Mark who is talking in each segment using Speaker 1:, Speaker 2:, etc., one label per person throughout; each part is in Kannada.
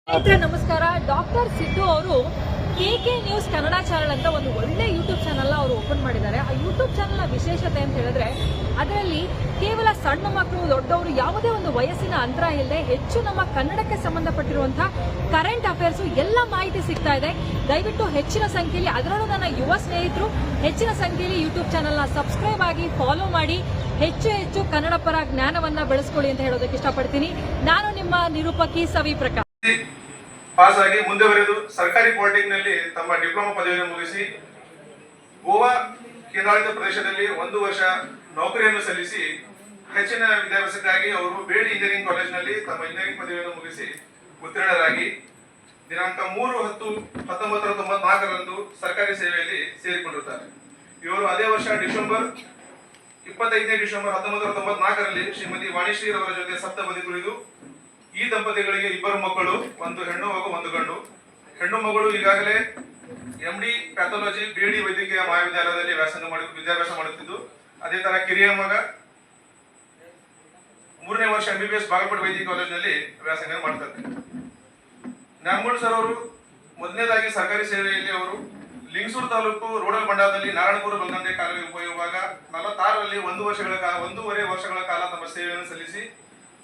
Speaker 1: ಸ್ನೇಹಿತರೆ ನಮಸ್ಕಾರ. ಡಾಕ್ಟರ್ ಸಿದ್ದು ಅವರು KK ನ್ಯೂಸ್ ಕನ್ನಡ ಚಾನಲ್ ಅಂತ ಒಂದು ಒಳ್ಳೆ ಯೂಟ್ಯೂಬ್ ಚಾನಲ್ ಅವರು ಓಪನ್ ಮಾಡಿದ್ದಾರೆ. ಆ ಯೂಟ್ಯೂಬ್ ಚಾನಲ್ನ ವಿಶೇಷತೆ ಅಂತ ಹೇಳಿದ್ರೆ ಅದರಲ್ಲಿ ಕೇವಲ ಸಣ್ಣ ಮಕ್ಕಳು ದೊಡ್ಡವರು ಯಾವುದೇ ಒಂದು ವಯಸ್ಸಿನ ಅಂತರ ಇಲ್ಲದೆ ಹೆಚ್ಚು ನಮ್ಮ ಕನ್ನಡಕ್ಕೆ ಸಂಬಂಧಪಟ್ಟಿರುವಂತಹ ಕರೆಂಟ್ ಅಫೇರ್ಸ್ ಎಲ್ಲ ಮಾಹಿತಿ ಸಿಗ್ತಾ ಇದೆ. ದಯವಿಟ್ಟು ಹೆಚ್ಚಿನ ಸಂಖ್ಯೆಯಲ್ಲಿ, ಅದರಲ್ಲೂ ನನ್ನ ಯುವ ಸ್ನೇಹಿತರು ಹೆಚ್ಚಿನ ಸಂಖ್ಯೆಯಲ್ಲಿ ಯೂಟ್ಯೂಬ್ ಚಾನಲ್ನ ಸಬ್ಸ್ಕ್ರೈಬ್ ಆಗಿ ಫಾಲೋ ಮಾಡಿ ಹೆಚ್ಚು ಕನ್ನಡ ಪರ ಜ್ಞಾನವನ್ನ ಬೆಳೆಸ್ಕೊಳ್ಳಿ ಅಂತ ಹೇಳೋದಕ್ಕೆ ಇಷ್ಟಪಡ್ತೀನಿ. ನಾನು ನಿಮ್ಮ ನಿರೂಪಕಿ ಸವಿ ಪ್ರಕಾಶ್.
Speaker 2: ಪಾಸ್ ಆಗಿ ಮುಂದುವರೆದು ಸರ್ಕಾರಿ ಪಾಲಿಟೆಕ್ನಿಕ್ ನಲ್ಲಿ ತಮ್ಮ ಡಿಪ್ಲೊಮಾ ಪದವಿಯನ್ನು ಮುಗಿಸಿ ಗೋವಾ ಕೇಂದ್ರಾಡಳಿತ ಪ್ರದೇಶದಲ್ಲಿ 1 ವರ್ಷ ನೌಕರಿಯನ್ನು ಸಲ್ಲಿಸಿ ಹೆಚ್ಚಿನ ವಿದ್ಯಾಭ್ಯಾಸಕ್ಕಾಗಿ ಅವರು ಬೇಡಿ ಇಂಜಿನಿಯರಿಂಗ್ ಕಾಲೇಜಿನಲ್ಲಿ ತಮ್ಮ ಇಂಜಿನಿಯರಿಂಗ್ ಪದವಿಯನ್ನು ಮುಗಿಸಿ ಉತ್ತೀರ್ಣರಾಗಿ ದಿನಾಂಕ 3/10/1994ರಂದು ಸರ್ಕಾರಿ ಸೇವೆಯಲ್ಲಿ ಸೇರಿಕೊಂಡಿರುತ್ತಾರೆ. ಇವರು ಅದೇ ವರ್ಷ ಡಿಸೆಂಬರ್ 1994ರಲ್ಲಿ ಶ್ರೀಮತಿ ವಾಣಿಶ್ರೀ ಅವರ ಜೊತೆ ಸಪ್ತಪದಿ ತುಳಿದು ಈ ದಂಪತಿಗಳಿಗೆ 2 ಮಕ್ಕಳು, 1 ಹೆಣ್ಣು ಹಾಗೂ 1 ಗಂಡು. ಹೆಣ್ಣು ಮಗಳು ಈಗಾಗಲೇ MD ಪ್ಯಾಥಾಲಜಿ BD ವೈದ್ಯಕೀಯ ಮಹಾವಿದ್ಯಾಲಯದಲ್ಲಿ ವಿದ್ಯಾಭ್ಯಾಸ ಮಾಡುತ್ತಿದ್ದು, ಅದೇ ತರ ಕಿರಿಯ ಮಗ 3ನೇ ವರ್ಷ MBBS ಬಾಗಲಕೋಟೆ ವೈದ್ಯಕೀಯ ಕಾಲೇಜಿನಲ್ಲಿ ವ್ಯಾಸಂಗ ಮಾಡ್ತಾರೆ. ನ್ಯಾಮಗೌಡ ಸರ್ ಅವರು ಮೊದಲನೇದಾಗಿ ಸರ್ಕಾರಿ ಸೇವೆಯಲ್ಲಿ ಅವರು ಲಿಂಗಸೂರು ತಾಲೂಕು ರೋಡಲ್ ಮಂಡಲದಲ್ಲಿ ನಾರಾಯಣಪುರ ಬಲ್ದಂಡೆ ಕಾಲುವೆ ಉಪವಿಭಾಗ 46ರಲ್ಲಿ 1.5 ವರ್ಷಗಳ ಕಾಲ ತಮ್ಮ ಸೇವೆಯನ್ನು ಸಲ್ಲಿಸಿ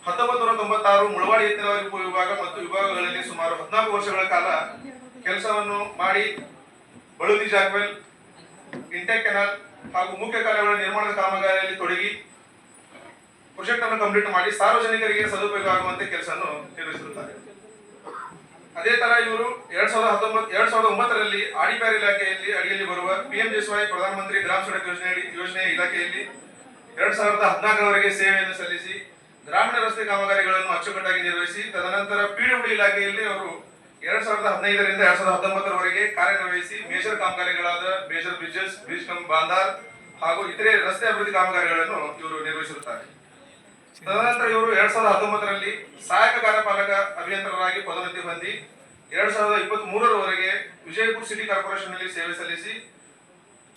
Speaker 2: 1996 ಮುಳವಾಡಿ ಎತ್ತಿನವಾರಿ ಉಪವಿಭಾಗ ಮತ್ತು ವಿಭಾಗಗಳಲ್ಲಿ ಸುಮಾರು 14 ವರ್ಷಗಳ ಕಾಲ ಕೆಲಸವನ್ನು ಮಾಡಿ ಬಳುದಿ ಜಾಕ್ವೆಲ್, ಇಂಟೆಕ್ ಕೆನಾಲ್ ಹಾಗೂ ಮುಖ್ಯ ಕಾಲುವೆಗಳ ನಿರ್ಮಾಣದ ಕಾಮಗಾರಿಯಲ್ಲಿ ತೊಡಗಿ ಪ್ರಾಜೆಕ್ಟ್ ಅನ್ನು ಕಂಪ್ಲೀಟ್ ಮಾಡಿ ಸಾರ್ವಜನಿಕರಿಗೆ ಸದುಪಯೋಗ ಆಗುವಂತೆ ಕೆಲಸವನ್ನು ನಿರ್ವಹಿಸುತ್ತಾರೆ. ಅದೇ ತರ ಇವರು 2009ರಲ್ಲಿ ಆಡಿಪ್ಯಾರ್ ಇಲಾಖೆಯಲ್ಲಿ ಅಡಿಯಲ್ಲಿ ಬರುವ PMJSY ಪ್ರಧಾನಮಂತ್ರಿ ಗ್ರಾಮ ಸಡಕ್ ಯೋಜನೆಯ ಇಲಾಖೆಯಲ್ಲಿ 2014ರವರೆಗೆ ಸೇವೆಯನ್ನು ಸಲ್ಲಿಸಿ ಗ್ರಾಮೀಣ ರಸ್ತೆ ಕಾಮಗಾರಿಗಳನ್ನು ಅಚ್ಚುಕಟ್ಟಾಗಿ ನಿರ್ವಹಿಸಿ ತದನಂತರ PWD ಇಲಾಖೆಯಲ್ಲಿ ಅವರು 2015ರಿಂದ 2019ರವರೆಗೆ ಕಾರ್ಯನಿರ್ವಹಿಸಿ ಮೇಜರ್ ಕಾಮಗಾರಿಗಳಾದ ಮೇಜರ್ ಬ್ರಿಡ್ಜಸ್, ಬ್ರಿಡ್ಜ್ ಕಮ್ ಬಾಂದಾರ್ ಹಾಗೂ ಇತರೆ ರಸ್ತೆ ಅಭಿವೃದ್ಧಿ ಕಾಮಗಾರಿಗಳನ್ನು ಇವರು ನಿರ್ವಹಿಸಿರುತ್ತಾರೆ. ತದನಂತರ ಇವರು 2019ರಲ್ಲಿ ಸಹಾಯಕ ಕಾರ್ಯಪಾಲಕ ಅಭಿಯಂತರರಾಗಿ ಪದೋನ್ನತಿ ಹೊಂದಿ 2023ರವರೆಗೆ ವಿಜಯಪುರ ಸಿಟಿ ಕಾರ್ಪೊರೇಷನ್ ನಲ್ಲಿ ಸೇವೆ ಸಲ್ಲಿಸಿ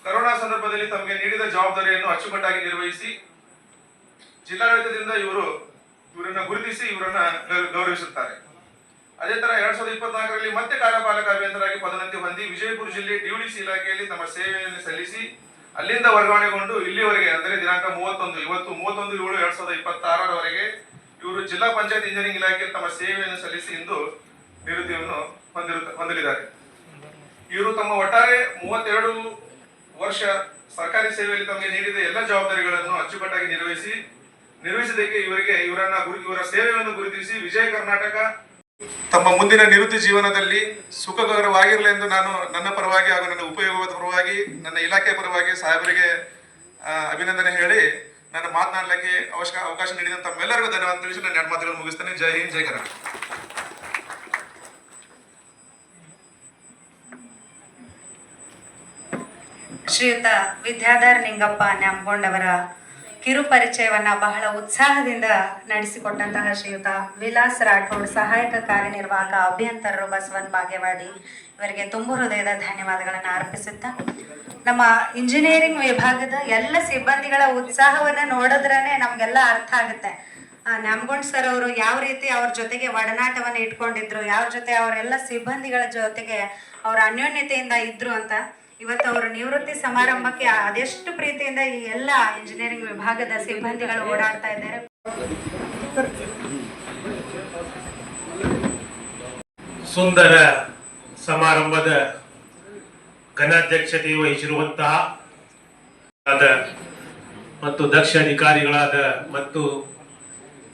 Speaker 2: ಕರೋನಾ ಸಂದರ್ಭದಲ್ಲಿ ತಮಗೆ ನೀಡಿದ ಜವಾಬ್ದಾರಿಯನ್ನು ಅಚ್ಚುಕಟ್ಟಾಗಿ ನಿರ್ವಹಿಸಿ ಜಿಲ್ಲಾಡಳಿತದಿಂದ ಇವರನ್ನ ಗುರುತಿಸಿ ಇವರನ್ನ ಗೌರವಿಸುತ್ತಾರೆ. ಅದೇ ತರ 2024ರಲ್ಲಿ ಮತ್ತೆ ಕಾರ್ಯಪಾಲಕ ಅಭಿಯಂತರಾಗಿ ಪದೋನ್ನತಿ ಹೊಂದಿ ವಿಜಯಪುರ ಜಿಲ್ಲೆ DVDC ಇಲಾಖೆಯಲ್ಲಿ ತಮ್ಮ ಸೇವೆಯನ್ನು ಸಲ್ಲಿಸಿ ಅಲ್ಲಿಂದ ವರ್ಗಾವಣೆಗೊಂಡು ಇಲ್ಲಿವರೆಗೆ ಅಂದರೆ ದಿನಾಂಕ 31/7/2026ರವರೆಗೆ ಇವರು ಜಿಲ್ಲಾ ಪಂಚಾಯತ್ ಇಂಜಿನಿಯರಿಂಗ್ ಇಲಾಖೆಯಲ್ಲಿ ತಮ್ಮ ಸೇವೆಯನ್ನು ಸಲ್ಲಿಸಿ ಇಂದು ನಿವೃತ್ತಿಯನ್ನು ಹೊಂದಲಿದ್ದಾರೆ. ಇವರು ತಮ್ಮ ಒಟ್ಟಾರೆ 32 ವರ್ಷ ಸರ್ಕಾರಿ ಸೇವೆಯಲ್ಲಿ ತಮಗೆ ನೀಡಿದ ಎಲ್ಲ ಜವಾಬ್ದಾರಿಗಳನ್ನು ಅಚ್ಚುಕಟ್ಟಾಗಿ ನಿರ್ವಹಿಸಿದ್ದಕ್ಕೆ ಇವರ ಸೇವೆಯನ್ನು ಗುರುತಿಸಿ ವಿಜಯ ಕರ್ನಾಟಕ ತಮ್ಮ ಮುಂದಿನ ನಿವೃತ್ತಿ ಜೀವನದಲ್ಲಿ ಸುಖಕರವಾಗಿರಲಿ ಎಂದು ನಾನು ನನ್ನ ಪರವಾಗಿ ಹಾಗೂ ನನ್ನ ಉಪಯೋಗದ ಪರವಾಗಿ, ನನ್ನ ಇಲಾಖೆಯ ಪರವಾಗಿ ಸಾಹೇಬರಿಗೆ ಅಭಿನಂದನೆ ಹೇಳಿ ನನ್ನ ಮಾತನಾಡಲಿಕ್ಕೆ ಅವಕಾಶ ನೀಡಿದ ತಮ್ಮೆಲ್ಲರಿಗೂ ಧನ್ಯವಾದ ತಿಳಿಸಿ ನನ್ನ 2 ಮಾತುಗಳನ್ನು ಮುಗಿಸ್ತೇನೆ. ಜೈ ಹಿಂದ್, ಜೈ ಕರ್ನಾಟಕ.
Speaker 3: ಶ್ರೀಯುತ ವಿದ್ಯಾಧರ್ ನಿಂಗಪ್ಪ ನ್ಯಾಮಗೊಂಡವರ ಕಿರು ಪರಿಚಯವನ್ನ ಬಹಳ ಉತ್ಸಾಹದಿಂದ ನಡೆಸಿಕೊಟ್ಟಂತಹ ಶ್ರೀಯುತ ವಿಲಾಸ್ ರಾಠೋಡ್, ಸಹಾಯಕ ಕಾರ್ಯನಿರ್ವಾಹಕ ಅಭಿಯಂತರರು, ಬಸವನ್ ಬಾಗೇವಾಡಿ, ಇವರಿಗೆ ತುಂಬ ಹೃದಯದ ಧನ್ಯವಾದಗಳನ್ನು ಅರ್ಪಿಸುತ್ತಾ ನಮ್ಮ ಇಂಜಿನಿಯರಿಂಗ್ ವಿಭಾಗದ ಎಲ್ಲ ಸಿಬ್ಬಂದಿಗಳ ಉತ್ಸಾಹವನ್ನ ನೋಡಿದ್ರೇ ನಮ್ಗೆಲ್ಲ ಅರ್ಥ ಆಗುತ್ತೆ. ನ್ಯಾಮಗೊಂಡ್ ಸರ್ ಅವರು ಯಾವ ರೀತಿ ಅವ್ರ ಜೊತೆಗೆ ಒಡನಾಟವನ್ನು ಇಟ್ಕೊಂಡಿದ್ರು, ಯಾವ ಜೊತೆ ಅವರೆಲ್ಲ ಸಿಬ್ಬಂದಿಗಳ ಜೊತೆಗೆ ಅವರ ಅನ್ಯೋನ್ಯತೆಯಿಂದ ಇದ್ರು ಅಂತ ಇವತ್ತು ಅವರ ನಿವೃತ್ತಿ ಸಮಾರಂಭಕ್ಕೆ ಅದೆಷ್ಟು ಪ್ರೀತಿಯಿಂದ ಈ ಎಲ್ಲ ಇಂಜಿನಿಯರಿಂಗ್ ವಿಭಾಗದ ಸಿಬ್ಬಂದಿಗಳು ಓಡಾಡ್ತಾ ಇದ್ದಾರೆ.
Speaker 4: ಸುಂದರ ಸಮಾರಂಭದ ಘನಾಧ್ಯಕ್ಷತೆ ವಹಿಸಿರುವಂತಹ ಮತ್ತು ದಕ್ಷ ಅಧಿಕಾರಿಗಳಾದ ಮತ್ತು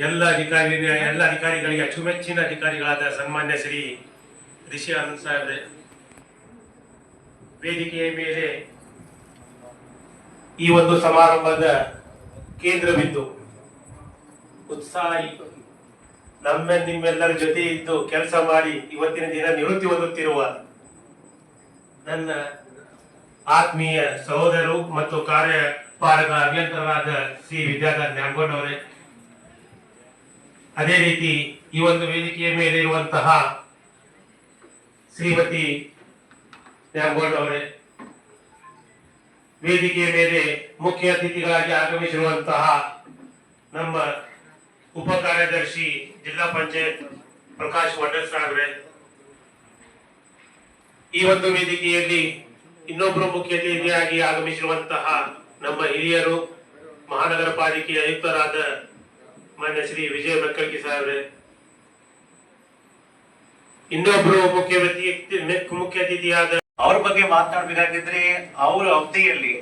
Speaker 4: ಎಲ್ಲ ಅಧಿಕಾರಿಗಳಿಗೆ ಅಚ್ಚುಮೆಚ್ಚಿನ ಅಧಿಕಾರಿಗಳಾದ ಸನ್ಮಾನ್ಯ ಶ್ರೀ ರಿಷಿ ಆನಂದ್ ಸಾಹೇಬ್ರೆ, ವೇದಿಕೆಯ ಮೇಲೆ ಈ ಒಂದು ಸಮಾರಂಭದ ಕೇಂದ್ರ ಬಿಂದು ಉತ್ಸಾಹಿ ನಿಮ್ಮೆಲ್ಲರ ಜೊತೆ ಇದ್ದು ಕೆಲಸ ಮಾಡಿ ಇವತ್ತಿನ ದಿನ ನಿವೃತ್ತಿ ಹೊಂದುತ್ತಿರುವ ನನ್ನ ಆತ್ಮೀಯ ಸಹೋದರರು ಮತ್ತು ಕಾರ್ಯಪಾಲಕ ಅಭಿಯಂತರರಾದ ಶ್ರೀ ವಿದ್ಯಾಧರ್ ನ್ಯಾಮಗೊಂಡ್ ಅವರೇ, ಅದೇ ರೀತಿ ಈ ಒಂದು ವೇದಿಕೆಯ ಮೇಲೆ ಇರುವಂತಹ ಶ್ರೀಮತಿ ನ್ಯಾಮಗೊಂಡ್ ಅವರೇ, ವೇದಿಕೆಯ ಮೇಲೆ ಮುಖ್ಯ ಅತಿಥಿಗಳಾಗಿ ಆಗಮಿಸಿರುವಂತಹ ನಮ್ಮ ಉಪ ಕಾರ್ಯದರ್ಶಿ ಜಿಲ್ಲಾ ಪಂಚಾಯತ್ ಪ್ರಕಾಶ್ ವಡ್ಡರ್ ಸಾಹೇಬ್ರೆ, ಈ ಒಂದು ವೇದಿಕೆಯಲ್ಲಿ ಇನ್ನೊಬ್ಬರು ಮುಖ್ಯ ಅತಿಥಿಯಾಗಿ ಆಗಮಿಸಿರುವಂತಹ ನಮ್ಮ ಹಿರಿಯರು, ಮಹಾನಗರ ಪಾಲಿಕೆಯ ಆಯುಕ್ತರಾದ ಮಾನ್ಯ ಶ್ರೀ ವಿಜಯ ಮೆಕ್ಕಲ್ಕಿ ಸಾಹೇಬ್ರೆ, ಇನ್ನೊಬ್ರು ಮುಖ್ಯ ಅತಿಥಿಯಾದ
Speaker 5: ಅವ್ರ ಬಗ್ಗೆ ಮಾತನಾಡಬೇಕಾಗಿದ್ರೆ ಅವರ ಅವಧಿಯಲ್ಲಿ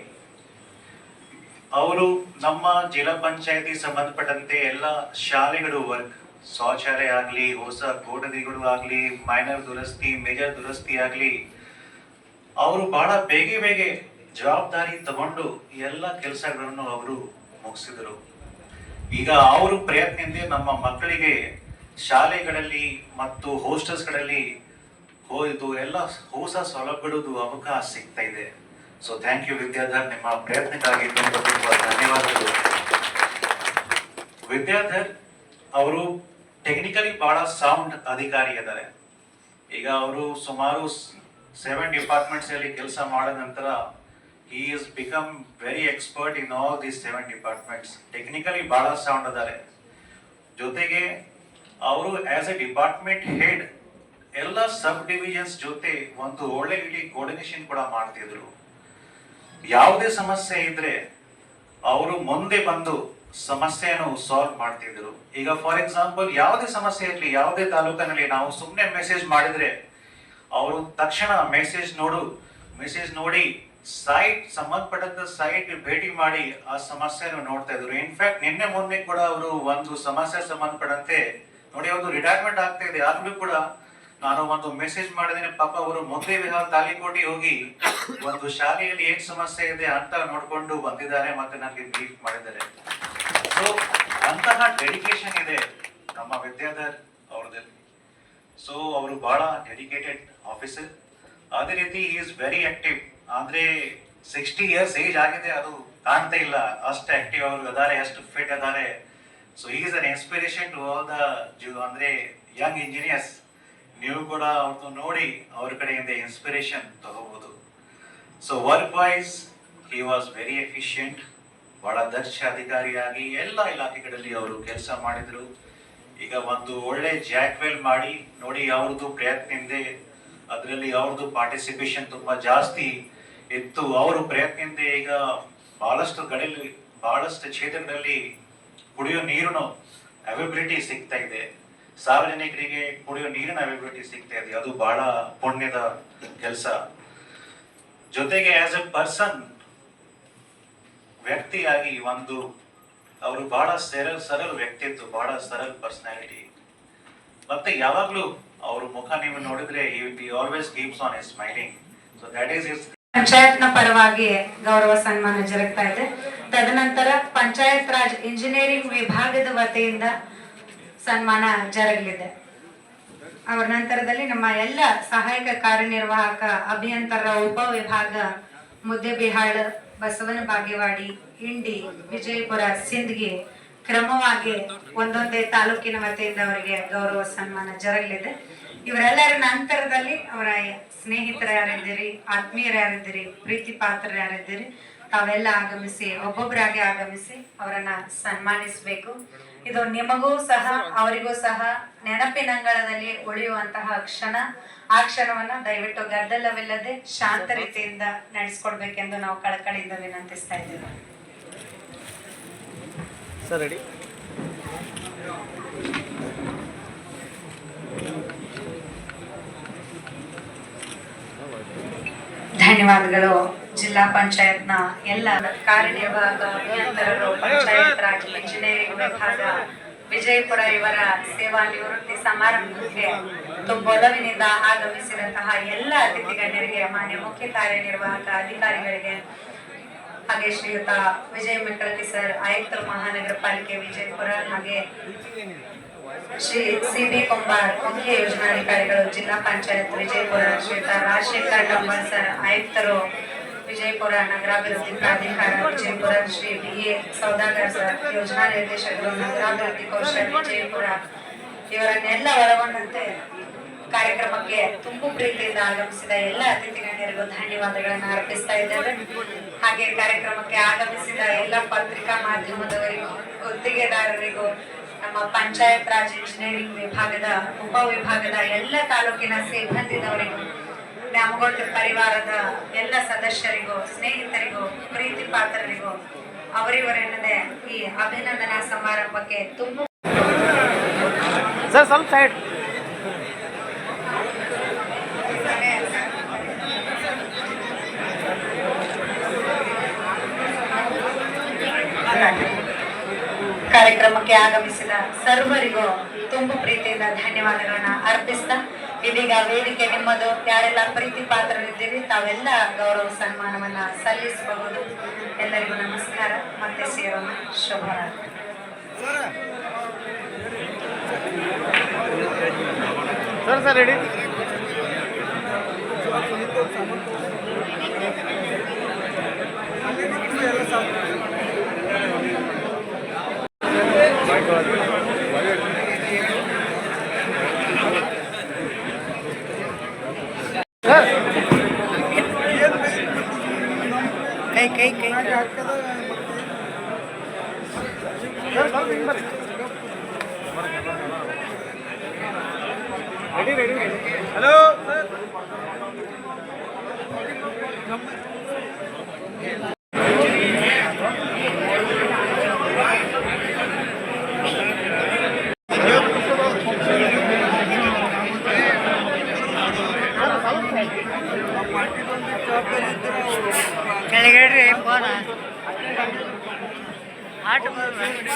Speaker 5: ಅವರು ನಮ್ಮ ಜಿಲ್ಲಾ ಪಂಚಾಯತಿ ಸಂಬಂಧಪಟ್ಟಂತೆ ಎಲ್ಲ ಶಾಲೆಗಳು ವರ್ಕ್, ಶೌಚಾಲಯ ಆಗ್ಲಿ, ಹೊಸ ಗೋಡದಿಗಳು ಆಗ್ಲಿ, ಮೈನರ್ ದುರಸ್ತಿ, ಮೇಜರ್ ದುರಸ್ತಿ ಆಗ್ಲಿ, ಅವರು ಬಹಳ ಬೇಗ ಜವಾಬ್ದಾರಿ ತಗೊಂಡು ಎಲ್ಲ ಕೆಲಸಗಳನ್ನು ಅವರು ಮುಗಿಸಿದರು. ಈಗ ಅವರು ಪ್ರಯತ್ನದಿಂದ ನಮ್ಮ ಮಕ್ಕಳಿಗೆ ಶಾಲೆಗಳಲ್ಲಿ ಮತ್ತು ಹಾಸ್ಟೆಲ್ಸ್ಗಳಲ್ಲಿ ಇದು ಎಲ್ಲ ಹೊಸ ಸೌಲಭ್ಯಗಳು ಅವಕಾಶ ಸಿಗ್ತಾ ಇದೆ. ಸೊ ಥ್ಯಾಂಕ್ ಯು ವಿದ್ಯಾಧರ್, ನಿಮ್ಮ ಪ್ರಯತ್ನಕ್ಕಾಗಿ ತುಂಬ ತುಂಬ ಧನ್ಯವಾದಗಳು. ವಿದ್ಯಾಧರ್ ಅವರು ಟೆಕ್ನಿಕಲಿ ಬಹಳ ಸೌಂಡ್ ಅಧಿಕಾರಿ ಇದ್ದಾರೆ. ಈಗ ಅವರು ಸುಮಾರು 7 ಡಿಪಾರ್ಟ್ಮೆಂಟ್ಸ್ ಅಲ್ಲಿ ಕೆಲಸ ಮಾಡಿದ ನಂತರ he is become very expert in all these 7 departments. Technically ಬಹಳ ಸೌಂಡ್ ಅದಾರೆ. ಜೊತೆಗೆ ಅವರು ಆಸ್ ಎ ಡಿಪಾರ್ಟ್ಮೆಂಟ್ ಹೆಡ್ ಎಲ್ಲ ಸಬ್ ಡಿವಿಷನ್ಸ್ ಜೊತೆ ಒಂದು ಒಳ್ಳೆ ರೀತಿ ಕೋರ್ಡಿನೇಷನ್ ಕೂಡ ಮಾಡ್ತಿದ್ರು. ಯಾವುದೇ ಸಮಸ್ಯೆ ಇದ್ರೆ ಅವರು ಮುಂದೆ ಬಂದು ಸಮಸ್ಯೆಯನ್ನು ಸಾಲ್ವ್ ಮಾಡ್ತಿದ್ರು. ಈಗ ಫಾರ್ ಎಕ್ಸಾಂಪಲ್ ಯಾವುದೇ ಸಮಸ್ಯೆ ಇರಲಿ, ಯಾವುದೇ ತಾಲೂಕಿನಲ್ಲಿ ನಾವು ಸುಮ್ಮನೆ ಮೆಸೇಜ್ ಮಾಡಿದ್ರೆ ಅವರು ತಕ್ಷಣ ಮೆಸೇಜ್ ನೋಡಿ ಸೈಟ್ ಸಂಬಂಧಪಟ್ಟಂತ ಸೈಟ್ ಭೇಟಿ ಮಾಡಿ ಆ ಸಮಸ್ಯೆಯನ್ನು ನೋಡ್ತಾ ಇದ್ರು. ಇನ್ಫ್ಯಾಕ್ಟ್ ನಿನ್ನೆ ಮೊನ್ನೆ ಕೂಡ ಅವರು ಒಂದು ಸಮಸ್ಯೆ ಸಂಬಂಧಪಟ್ಟಂತೆ ನೋಡಿ, ಅವರು ರಿಟೈರ್ಮೆಂಟ್ ಆಗ್ತಾ ಇದೆ ಆದ್ರೂ ಕೂಡ ನಾನು ಒಂದು ಮೆಸೇಜ್ ಮಾಡಿದ್ದೇನೆ, ಪಾಪ ಅವರು ಮುಂದೆ ವಿಹಾರ ತಾಲಿಕೋಟಿ ಹೋಗಿ ಒಂದು ಶಾಲೆಯಲ್ಲಿ ಏನ್ ಸಮಸ್ಯೆ ಇದೆ ಅಂತ ನೋಡ್ಕೊಂಡು ಬಂದಿದ್ದಾರೆ ಮತ್ತೆ ನನಗೆ ಬ್ರೀಫ್ ಮಾಡಿದ್ದಾರೆ. ಸೊ ಅಂತಹ ಡೆಡಿಕೇಶನ್ ಇದೆ ನಮ್ಮ ವಿದ್ಯಾಧರ್ ಅವ್ರದಲ್ಲಿ. ಸೊ ಅವರು ಬಹಳ ಡೆಡಿಕೇಟೆಡ್ ಆಫೀಸರ್. ಅದೇ ರೀತಿ ಈಸ್ ವೆರಿ ಆಕ್ಟಿವ್. ಅಂದ್ರೆ 60 ಇಯರ್ಸ್ ಏಜ್ ಆಗಿದೆ, ಅದು ಕಾಣ್ತಾ ಇಲ್ಲ, ಅಷ್ಟು ಆಕ್ಟಿವ್ ಅವರು ಅದಾರೆ, ಅಷ್ಟು ಫಿಟ್ ಅದಾರೆ. So is an inspiration to all the ಅಂದ್ರೆ ಯಂಗ್ ಇಂಜಿನಿಯರ್ಸ್. ನೀವು ಕೂಡ ಅವ್ರದ್ದು ನೋಡಿ ಅವ್ರ ಕಡೆಯಿಂದ ಇನ್ಸ್ಪಿರೇಷನ್ ತಗೋಬಹುದು. So work wise he was very efficient. ಬಹಳ ದಕ್ಷ ಅಧಿಕಾರಿಯಾಗಿ ಎಲ್ಲ ಇಲಾಖೆಗಳಲ್ಲಿ ಅವರು ಕೆಲಸ ಮಾಡಿದ್ರು. ಈಗ ಒಂದು ಒಳ್ಳೆ ಜಾಕ್ವೆಲ್ ಮಾಡಿ ನೋಡಿ, ಅವ್ರದ್ದು ಪ್ರಯತ್ನದಿಂದ ಅದರಲ್ಲಿ ಅವ್ರದ್ದು ಪಾರ್ಟಿಸಿಪೇಷನ್ ತುಂಬಾ ಜಾಸ್ತಿ ಇತ್ತು. ಅವರು ಪ್ರಯತ್ನದಿಂದ ಈಗ ಬಹಳಷ್ಟು ಕ್ಷೇತ್ರಗಳಲ್ಲಿ ಕುಡಿಯೋ ನೀರಿನ ಅವೈಲಬಿಲಿಟಿ ಸಿಗ್ತಾ ಇದೆ, ಸಾರ್ವಜನಿಕರಿಗೆ ಕುಡಿಯೋ ನೀರಿನ ಅವೈಲಬಿಲಿಟಿ ಸಿಗ್ತಾ ಇದೆ. ಅದು ಬಹಳ ಪುಣ್ಯದ ಕೆಲಸ. ಜೊತೆಗೆ ಆಸ್ ಎ ಪರ್ಸನ್, ವ್ಯಕ್ತಿಯಾಗಿ ಒಂದು ಅವರು ಬಹಳ ಸರಳ ವ್ಯಕ್ತಿತ್ವ, ಬಹಳ ಸರಳ ಪರ್ಸನಾಲಿಟಿ. ಮತ್ತೆ ಯಾವಾಗ್ಲೂ ಅವ್ರ ಮುಖ ನೀವು ನೋಡಿದ್ರೆ he always keeps on smiling. So that is his.
Speaker 3: ಪಂಚಾಯತ್ನ ಪರವಾಗಿ ಗೌರವ ಸನ್ಮಾನ ಜರುಗ್ತಾ ಇದೆ. ತದನಂತರ ಪಂಚಾಯತ್ ರಾಜ್ ಇಂಜಿನಿಯರಿಂಗ್ ವಿಭಾಗದ ವತಿಯಿಂದ ಸನ್ಮಾನ ಜರುಗಲಿದೆ. ಅವರ ನಂತರದಲ್ಲಿ ನಮ್ಮ ಎಲ್ಲ ಸಹಾಯಕ ಕಾರ್ಯನಿರ್ವಾಹಕ ಅಭಿಯಂತರ ಉಪವಿಭಾಗ ಮುದ್ದೆಬಿಹಾಳ, ಬಸವನ ಬಾಗೇವಾಡಿ, ಇಂಡಿ, ವಿಜಯಪುರ, ಸಿಂದಗಿ ಕ್ರಮವಾಗಿ ಒಂದೊಂದೇ ತಾಲೂಕಿನ ವತಿಯಿಂದ ಅವರಿಗೆ ಗೌರವ ಸನ್ಮಾನ ಜರುಗಲಿದೆ. ಇವರೆಲ್ಲರ ನಂತರದಲ್ಲಿ ಅವರ ಸ್ನೇಹಿತರು ಯಾರಿದ್ದೀರಿ, ಆತ್ಮೀಯರು ಯಾರಿದ್ದೀರಿ, ಪ್ರೀತಿ ಪಾತ್ರರು ಯಾರಿದ್ದೀರಿ, ತಾವೆಲ್ಲ ಆಗಮಿಸಿ ಒಬ್ಬೊಬ್ಬರಾಗಿ ಆಗಮಿಸಿ ಅವರನ್ನ ಸನ್ಮಾನಿಸಬೇಕು. ಇದು ನಿಮಗೂ ಸಹ ಅವರಿಗೂ ಸಹ ನೆನಪಿನಂಗಳದಲ್ಲಿ ಉಳಿಯುವಂತಹ ಕ್ಷಣ. ಆ ಕ್ಷಣವನ್ನ ದಯವಿಟ್ಟು ಗದ್ದಲವಿಲ್ಲದೆ ಶಾಂತ ರೀತಿಯಿಂದ ನಡೆಸ್ಕೊಡ್ಬೇಕೆಂದು ನಾವು ಕಳಕಳಿಯಿಂದ ವಿನಂತಿಸ್ತಾ ಇದ್ದೇವೆ.
Speaker 6: ರೆಡಿ.
Speaker 3: ಧನ್ಯವಾದಗಳು. ಜಿಲ್ಲಾ ಪಂಚಾಯತ್ನ ಎಲ್ಲ ಕಾರ್ಯನಿರ್ವಾಹಕ ಅಭಿಯಂತರರು, ಪಂಚಾಯತ್ ರಾಜ್ ಇಂಜಿನಿಯರಿಂಗ್ ವಿಭಾಗ ವಿಜಯಪುರ ಇವರ ಸೇವಾ ನಿವೃತ್ತಿ ಸಮಾರಂಭಕ್ಕೆ ತುಂಬೊಲವಿನಿಂದ ಆಗಮಿಸಿದಂತಹ ಎಲ್ಲ ಅತಿಥಿ ಗಣ್ಯರಿಗೆ, ಮಾನ್ಯ ಮುಖ್ಯ ಕಾರ್ಯನಿರ್ವಾಹಕ ಅಧಿಕಾರಿಗಳಿಗೆ, ಹಾಗೆ ಶ್ರೀಯುತ ವಿಜಯ ಮೆಕ್ಕಲಕಿ ಸರ್, ಆಯುಕ್ತರು ಮಹಾನಗರ ಪಾಲಿಕೆ ವಿಜಯಪುರ, ಹಾಗೆ ಶ್ರೀ ಸಿ.ಬಿ. ಕೊಂಬಾರ್ ಮುಖ್ಯ ಯೋಜನಾಧಿಕಾರಿಗಳು ಜಿಲ್ಲಾ ಪಂಚಾಯತ್ ವಿಜಯಪುರ, ಶ್ರೀಯುತ ರಾಜಶೇಖರ್ ಡಂಬಾಳ್ ಸರ್, ಆಯುಕ್ತರು ವಿಜಯಪುರ ನಗರಾಭಿವೃದ್ಧಿ ಪ್ರಾಧಿಕಾರ ವಿಜಯಪುರ, ಶ್ರೀ ಬಿ.ಎ. ಸೌದಾಗರ್ ಸರ್, ಯೋಜನಾ ನಿರ್ದೇಶಕರು ನಗರಾಭಿವೃದ್ಧಿ ಕೌಶಲ್ಯ ವಿಜಯಪುರ, ಇವರನ್ನೆಲ್ಲ ಒಳಗೊಂಡಂತೆ ಕಾರ್ಯಕ್ರಮಕ್ಕೆ ತುಂಬು ಪ್ರೀತಿಯಿಂದ ಆಗಮಿಸಿದ ಎಲ್ಲ ಅತಿಥಿ ಗಣ್ಯರಿಗೂ ಧನ್ಯವಾದಗಳನ್ನು ಅರ್ಪಿಸ್ತಾ ಇದ್ದೇವೆ. ಹಾಗೆ ಕಾರ್ಯಕ್ರಮಕ್ಕೆ ಆಗಮಿಸಿದ ಎಲ್ಲ ಪತ್ರಿಕಾ ಮಾಧ್ಯಮದವರಿಗೂ, ಗುತ್ತಿಗೆದಾರರಿಗೂ, ನಮ್ಮ ಪಂಚಾಯತ್ ರಾಜ್ ಇಂಜಿನಿಯರಿಂಗ್ ವಿಭಾಗದ ಉಪವಿಭಾಗದ ಎಲ್ಲ ತಾಲೂಕಿನ ಸಿಬ್ಬಂದಿದವರಿಗೂ, ನ್ಯಾಮಗೊಂಡ ಪರಿವಾರದ ಎಲ್ಲ ಸದಸ್ಯರಿಗೂ, ಸ್ನೇಹಿತರಿಗೂ, ಪ್ರೀತಿ ಪಾತ್ರರಿಗೂ ಅವರಿವರೆನ್ನದೆ ಈ ಅಭಿನಂದನಾ ಸಮಾರಂಭಕ್ಕೆ ತುಂಬ
Speaker 6: ಸರ್ ಸ್ವಲ್ಪ ಸೈಡ್.
Speaker 3: ಕಾರ್ಯಕ್ರಮಕ್ಕೆ ಆಗಮಿಸಿದ ಸರ್ವರಿಗೂ ತುಂಬು ಪ್ರೀತಿಯಿಂದ ಧನ್ಯವಾದಗಳನ್ನ ಅರ್ಪಿಸ್ತಾ, ಇದೀಗ ವೇದಿಕೆ ನಿಮ್ಮದು. ಯಾರೆಲ್ಲ ಪ್ರೀತಿ ಪಾತ್ರರಿದ್ದೀರಿ ತಾವೆಲ್ಲ ಗೌರವ ಸನ್ಮಾನವನ್ನ ಸಲ್ಲಿಸಬಹುದು. ಎಲ್ಲರಿಗೂ ನಮಸ್ಕಾರ, ಮತ್ತೆ ಸೇರೋಣ. ಶುಭರಾತ್ರಿ.
Speaker 6: Sir ready.
Speaker 3: ಕೈ
Speaker 6: ರೆಡಿ. Hello sir.
Speaker 3: ಕೆಳಗಡೆ ಫೋನ್ ಆಟ
Speaker 6: ಹೇಳ್ಬೋದು.